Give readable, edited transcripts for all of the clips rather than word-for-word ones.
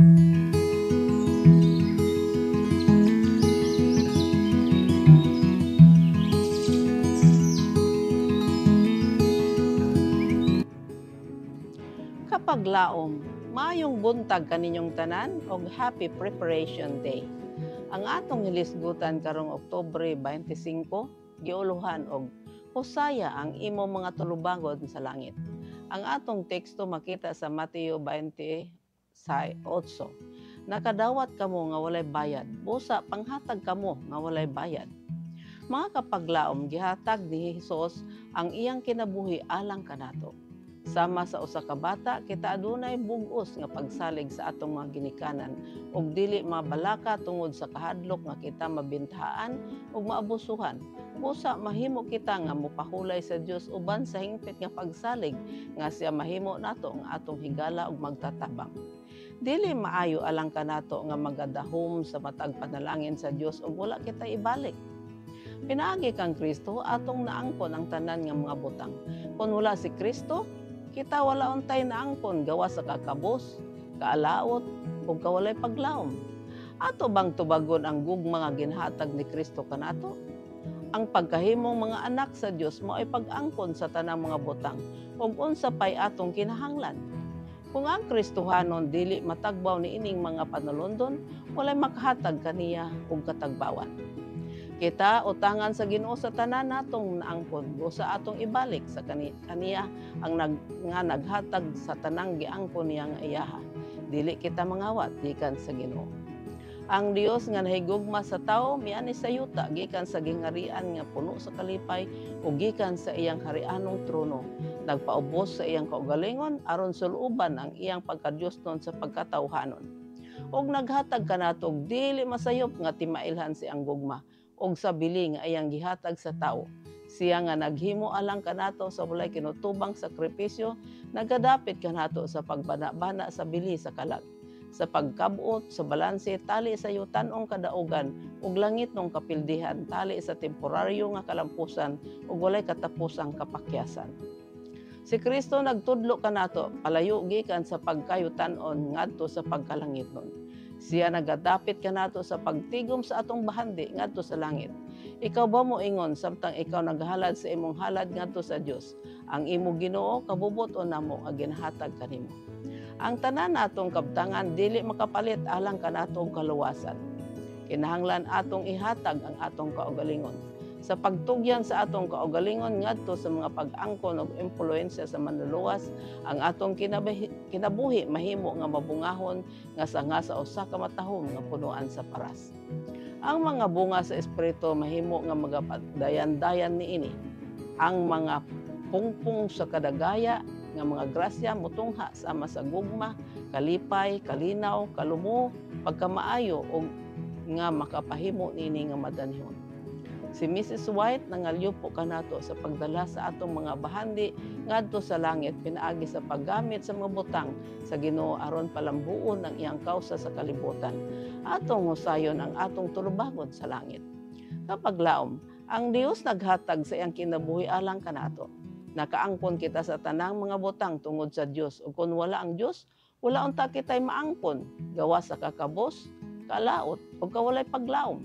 Kapag laom, maayong buntag kaninyong tanan og happy preparation day. Ang atong hilisgutan karong Oktubre 25, giuluhan og Hosea ang imo mga tulubangon sa langit. Ang atong teksto makita sa Mateo 20:8. Nakadawat kamo nga walay bayad, busa panghatag kamo nga walay bayad. Mga kapaglaom, gihatag ni Hesus ang iyang kinabuhi alang kanato. Sama sa usa ka bata, kita adunay bug-os nga pagsalig sa atong mga ginikanan ug dili mabalaka tungod sa kahadlok nga kita mabintahaan ug maabusuhan. Busa mahimo kita nga mopahulay sa Dios uban sa hingpit nga pagsalig nga siya mahimo nato nga atong higala ug magtatabang. Dili maayo alang kanato nga magadahom sa matag panalangin sa Dios ug wala kita ibalik. Pinaagi kang Kristo atong naangkon ang tanan nga mga butang. Kung wala si Kristo, kita wala untay naangkon gawa sa kakabos, kaalaot, o kawalay paglaom. Ato bang tubagon ang gugma nga ginhatag ni Kristo kanato? Ang pagkahimong mga anak sa Dios mao ay pag-angkon sa tanang mga butang ug unsa pay atong kinahanglan. Kung ang Kristohanon dili matagbaw ni ining mga panulundon, walay makahatag kaniya og katagbawan. Kita utangan sa Ginoo sa tanan natong naangkon busa atong ibalik sa kaniya ang naghatag sa tanang giangkon niya nga iyaha. Dili kita mangawat gikan sa Ginoo. Ang Dios nga nahigugma sa tawo miani sa yuta gikan sa gingharian nga puno sa kalipay ug gikan sa iyang harianong trono. Nagpaubos sa iyang kaugalingon aron suluban ang iyang pagkadiyosnon sa pagkatawhanon. Ug naghatag kanato og dili masayop nga timailhan si ang gugma og sa bili nga iyang gihatag sa tawo. Siya nga naghimo alang kanato sa walay kinutubang sakripisyo, nagadapit kanato sa pagbana-bana sa bili sa kalag, sa pagkabot, sa balanse, tali sa yutanong kadaugan, ug langit nung kapildihan, tali sa temporaryo nga kalampusan, ug walay katapusang kapakyasan. Si Kristo nagtudlo kanato, palayo gikan sa pagkayutanon ngadto sa pagkalangitnon. Siya nagadapit kanato sa pagtigom sa atong bahandi ngadto sa langit. Ikaw ba mo ingon samtang ikaw naghalad sa imong halad ngadto sa Dios? Ang imo Ginoo kabubot-on namo nga ginhatag kanimo. Ang tanan natong kabtangan dili makapalit alang kanatong kaluwasan. Kinahanglan atong ihatag ang atong kaugalingon. Sa pagtugyan sa atong kaugalingon ngadto sa mga pag-angkon ug impluwensya sa manluluwas, ang atong kinabuhi mahimo nga mabungahon nga sanga sa usa ka matahom nga punuan sa paras. Ang mga bunga sa espiritu mahimo nga magapadayan-dayan niini. Ang mga pungpong sa kadagaya nga mga grasya motungha sama sa gugma, kalipay, kalinaw, kalumo, pagkamaayo ug nga makapahimo nini nga madanihon. Si Mrs. White nangalyupo kanato sa pagdala sa atong mga bahandi ngadto sa langit pinaagi sa paggamit sa mga butang sa Ginoo aron palambuon ang iyang kausa sa kalibutan. Atong husayon ang atong tulubangon sa langit. Kapag laom, ang Dios naghatag sa iyang kinabuhi alang kanato. Nakaangkon kita sa tanang mga butang tungod sa Dios ug kun wala ang Dios, wala unta kitay maangkon gawa sa kakabos, kalaot ug kawalay paglaom.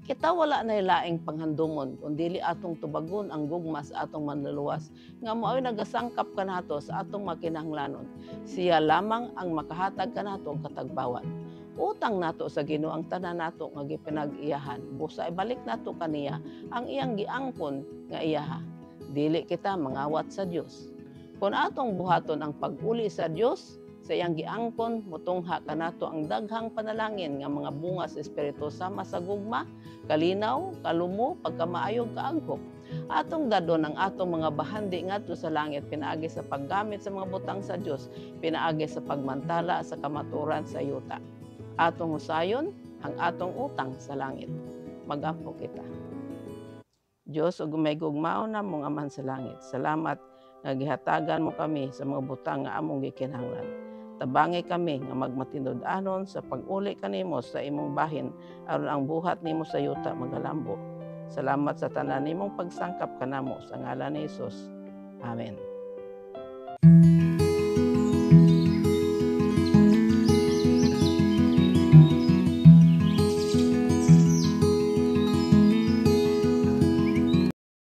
Kita wala na laing panghandumon kundili atong tubagon ang gugma sa atong manluluwas nga mao'y nagasangkap kanato sa atong makinahanglanon. Siya lamang ang makahatag kanato og katagbawan. Utang nato sa Ginoo ang tanan nato nga gipinag-iyahan. Busa ibalik nato kaniya ang iyang giangkon nga iyaha. Dili kita mangawat sa Dios. Kung atong buhaton ang pag-uli sa Dios, sa iyang giangkon, mutungha kanato ang daghang panalangin nga mga bunga sa Espiritu sama sa gugma, kalinaw, kalumo, pagkamaayog, kaagkop. Atong dadon ang atong mga bahandi ngadto sa langit, pinaagi sa paggamit sa mga butang sa Dios, pinaagi sa pagmantala sa kamaturan sa yuta. Atong husayon ang atong utang sa langit. Mag-ampo kita. Dios, ug may gugmaon na mo nga man sa langit. Salamat nga gihatagan mo kami sa mga butang nga among gikinahanglan. Tabangi kami nga magmatinod-anon sa pag-uli kanimo sa imong bahin aron ang buhat nimo sa yuta magalambo. Salamat sa tanan nimong pagsangkap kanamo sa ngalan ni Hesus. Amen.